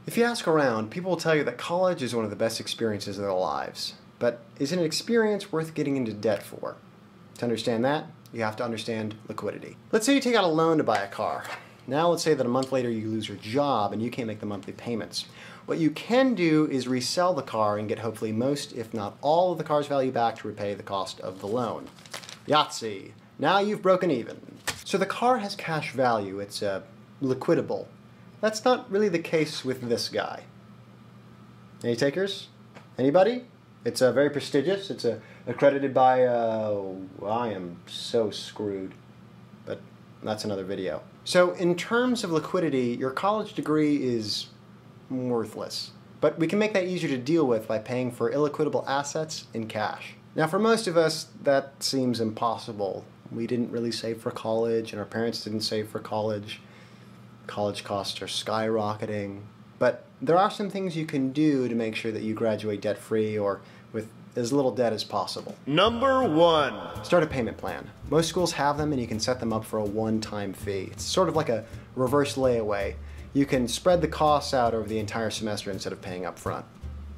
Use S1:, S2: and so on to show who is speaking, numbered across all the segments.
S1: If you ask around, people will tell you that college is one of the best experiences of their lives. But is it an experience worth getting into debt for? To understand that, you have to understand liquidity. Let's say you take out a loan to buy a car. Now let's say that a month later you lose your job and you can't make the monthly payments. What you can do is resell the car and get hopefully most, if not all, of the car's value back to repay the cost of the loan. Yahtzee! Now you've broken even. So the car has cash value, it's liquidable. That's not really the case with this guy. Any takers? Anybody? It's very prestigious. It's accredited by, I am so screwed. But that's another video. So in terms of liquidity, your college degree is worthless. But we can make that easier to deal with by paying for illiquidable assets in cash. Now for most of us, that seems impossible. We didn't really save for college, and our parents didn't save for college. College costs are skyrocketing. But there are some things you can do to make sure that you graduate debt-free or with as little debt as possible.
S2: Number 1.
S1: Start a payment plan. Most schools have them and you can set them up for a one-time fee. It's sort of like a reverse layaway. You can spread the costs out over the entire semester instead of paying up front.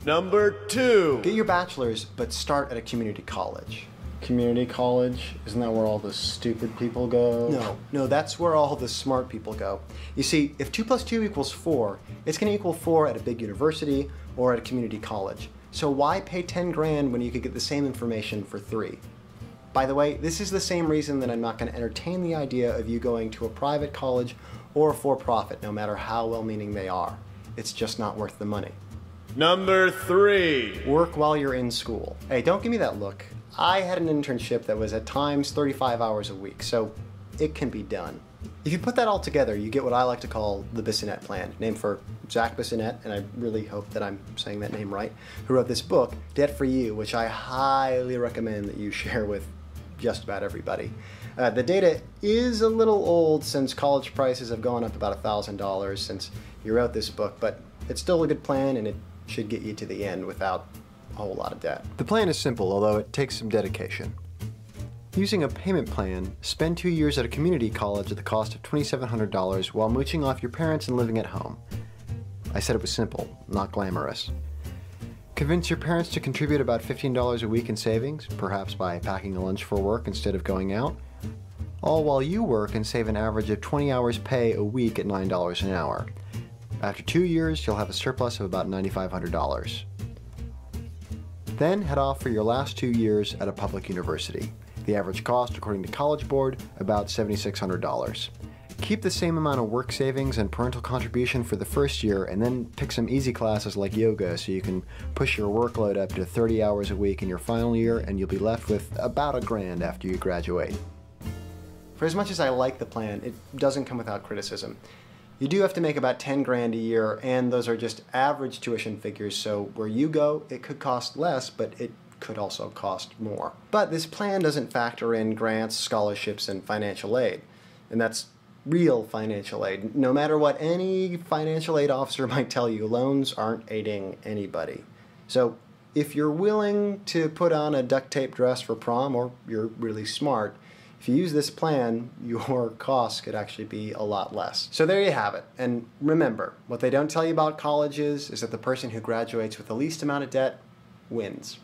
S2: Number 2.
S1: Get your bachelor's, but start at a community college. Community college? Isn't that where all the stupid people go? No, that's where all the smart people go. You see, if 2 plus 2 equals 4, it's going to equal 4 at a big university or at a community college. So why pay 10 grand when you could get the same information for 3? By the way, this is the same reason that I'm not going to entertain the idea of you going to a private college or a for-profit, no matter how well-meaning they are. It's just not worth the money.
S2: Number 3.
S1: Work while you're in school. Hey, don't give me that look. I had an internship that was at times 35 hours a week, so it can be done. If you put that all together, you get what I like to call the Bissonnette plan, named for Zach Bissonnette, and I really hope that I'm saying that name right, who wrote this book, Debt for You, which I highly recommend that you share with just about everybody. The data is a little old since college prices have gone up about $1,000 since you wrote this book, but it's still a good plan and it should get you to the end without a whole lot of debt. The plan is simple, although it takes some dedication. Using a payment plan, spend 2 years at a community college at the cost of $2,700 while mooching off your parents and living at home. I said it was simple, not glamorous. Convince your parents to contribute about $15 a week in savings, perhaps by packing a lunch for work instead of going out, all while you work and save an average of 20 hours pay a week at $9 an hour. After 2 years, you'll have a surplus of about $9,500. Then head off for your last 2 years at a public university. The average cost, according to College Board, about $7,600. Keep the same amount of work savings and parental contribution for the first year, and then pick some easy classes like yoga so you can push your workload up to 30 hours a week in your final year, and you'll be left with about $1,000 after you graduate. For as much as I like the plan, it doesn't come without criticism. You do have to make about 10 grand a year, and those are just average tuition figures, so where you go, it could cost less, but it could also cost more. But this plan doesn't factor in grants, scholarships, and financial aid. And that's real financial aid. No matter what any financial aid officer might tell you, loans aren't aiding anybody. So if you're willing to put on a duct tape dress for prom, or you're really smart, if you use this plan, your costs could actually be a lot less. So there you have it. And remember, what they don't tell you about colleges is that the person who graduates with the least amount of debt wins.